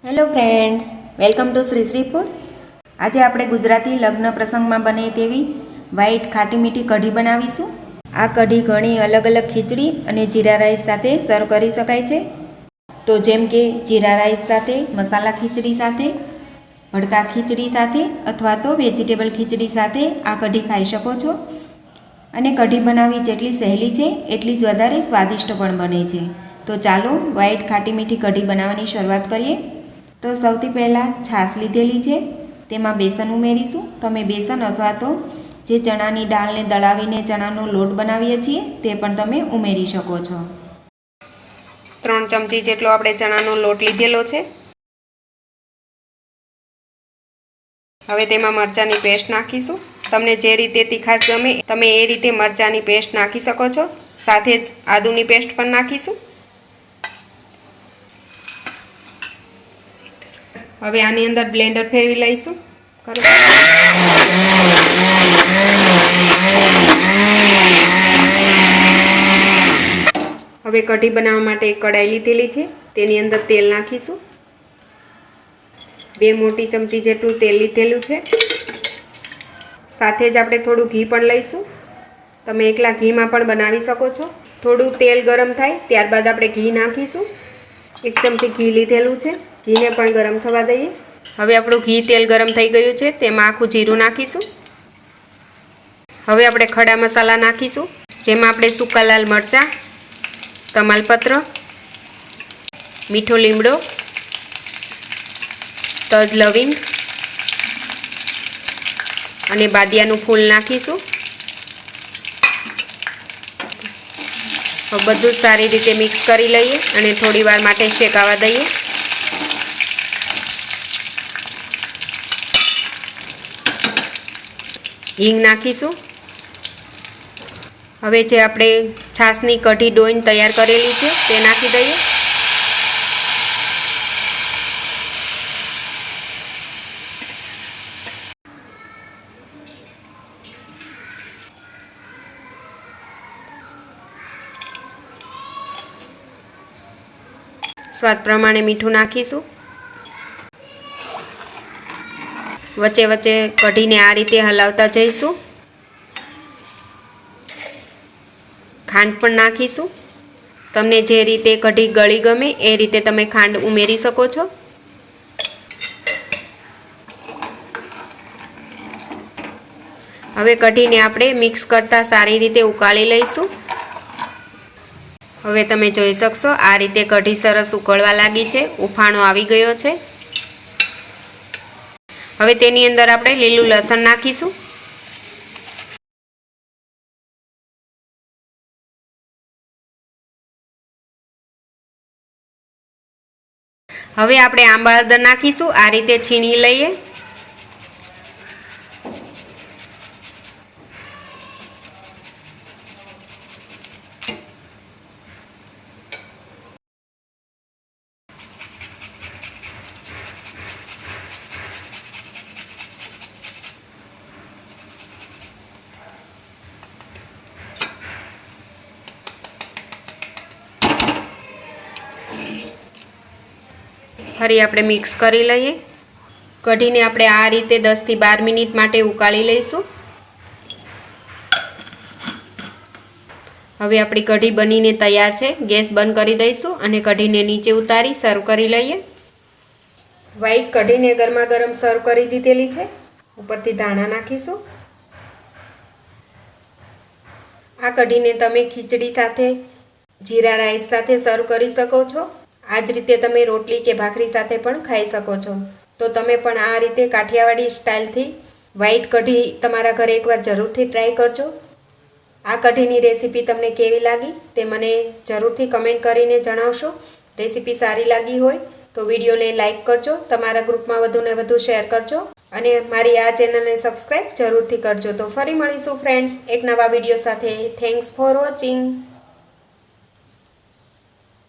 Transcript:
Hello friends, welcome to Shri Shri food. આજે આપણે ગુજરાતી લગ્ન પ્રસંગમાં બને તેવી વ્હાઈટ ખાટી મીઠી કઢી બનાવીશું. આ કઢી ઘણી અલગ અલગ ખીચડી અને જીરા રાઈસ સાથે સર્વ કરી શકાય છે. તો જેમ કે જીરા રાઈસ સાથે, મસાલા ખીચડી સાથે, ભડકા ખીચડી સાથે અથવા તો વેજીટેબલ ખીચડી સાથે આ કઢી ખાઈ શકો છો. અને કઢી બનાવવી જેટલી સહેલી છે એટલી જ વધારે સ્વાદિષ્ટ પણ બને છે. તો ચાલો વ્હાઈટ ખાટી મીઠી કઢી બનાવવાની શરૂઆત કરીએ. તો સૌથી પહેલાં છાશ લીધેલી છે, તેમાં બેસન ઉમેરીશું. તમે બેસન અથવા તો જે ચણાની દાળને દળાવીને ચણાનો લોટ બનાવીએ છીએ તે પણ તમે ઉમેરી શકો છો. 3 ચમચી જેટલો આપણે ચણાનો લોટ લીધેલો છે. હવે તેમાં મરચાંની પેસ્ટ નાખીશું. તમને જે રીતે તીખાશ ગમે તમે એ રીતે મરચાંની પેસ્ટ નાખી શકો છો. સાથે જ આદુની પેસ્ટ પણ નાખીશું. હવે આની અંદર બ્લેન્ડર ફેરવી લઈશું. હવે કઢી બનાવવા માટે એક કઢાઈ લીધેલી છે, તેની અંદર તેલ નાખીશું. 2 મોટી ચમચી જેટલું તેલ લીધેલું છે. સાથે જ આપણે થોડું ઘી પણ લઈશું. તમે એકલા ઘીમાં પણ બનાવી શકો છો. થોડું તેલ ગરમ થાય ત્યારબાદ આપણે ઘી નાખીશું. 1 ચમચી ઘી લીધેલું છે, ઘીને પણ ગરમ થવા દઈએ. હવે આપણું ઘી તેલ ગરમ થઈ ગયું છે, તેમાં આખું જીરું નાખીશું. હવે આપણે ખડા મસાલા નાખીશું, જેમાં આપણે સૂકા લાલ મરચાં, તમાલપત્ર, મીઠો લીમડો, તજ લવિંગ અને બાદિયાનું ફૂલ નાખીશું. બધું સારી રીતે મિક્સ કરી લઈએ અને થોડી વાર માટે શેકાવા દઈએ. હિંગ નાખીશું. હવે જે આપણે છાશની કઢી ડોઈને તૈયાર કરેલી છે તે નાખી દઈએ. સ્વાદ પ્રમાણે મીઠું નાખીશું. વચ્ચે વચ્ચે કઢીને આ રીતે હલાવતા જઈશું. ખાંડ પણ નાખીશું. તમને જે રીતે કઢી ગળી ગમે એ રીતે તમે ખાંડ ઉમેરી શકો છો. હવે કઢીને આપણે મિક્સ કરતા સારી રીતે ઉકાળી લઈશું. હવે તમે જોઈ શકશો આ રીતે કઢી સરસ ઉકળવા લાગી છે, ઉફાણો આવી ગયો છે. હવે તેની અંદર આપણે લીલું લસણ નાખીશું. હવે આપણે આંબા હળદર નાખીશું. આ રીતે છીણી લઈએ. ફરી આપણે મિક્સ કરી લઈએ. કઢીને આપણે આ રીતે 10 થી 12 મિનિટ માટે ઉકાળી લઈશું. હવે આપણી કઢી બનીને તૈયાર છે. ગેસ બંધ કરી દઈશું અને કઢીને નીચે ઉતારી સર્વ કરી લઈએ. વ્હાઈટ કઢીને ગરમા ગરમ સર્વ કરી દીધેલી છે. ઉપરથી ધાણા નાખીશું. આ કઢીને તમે ખીચડી સાથે, જીરા રાઈસ સાથે સર્વ કરી શકો છો. આ જ રીતે તમે રોટલી કે ભાખરી સાથે પણ ખાઈ શકો છો. તો તમે પણ આ રીતે કાઠિયાવાડી સ્ટાઇલથી વ્હાઈટ કઢી તમારા ઘરે એકવાર જરૂરથી ટ્રાય કરજો. આ કઢીની રેસીપી તમને કેવી લાગી તે મને જરૂરથી કમેન્ટ કરીને જણાવશો. રેસીપી સારી લાગી હોય તો વિડીયોને લાઇક કરજો, તમારા ગ્રુપમાં વધુને વધુ શેર કરજો અને મારી આ ચેનલને સબસ્ક્રાઈબ જરૂરથી કરજો. તો ફરી મળીશું ફ્રેન્ડ્સ એક નવા વિડીયો સાથે. Thanks for watching.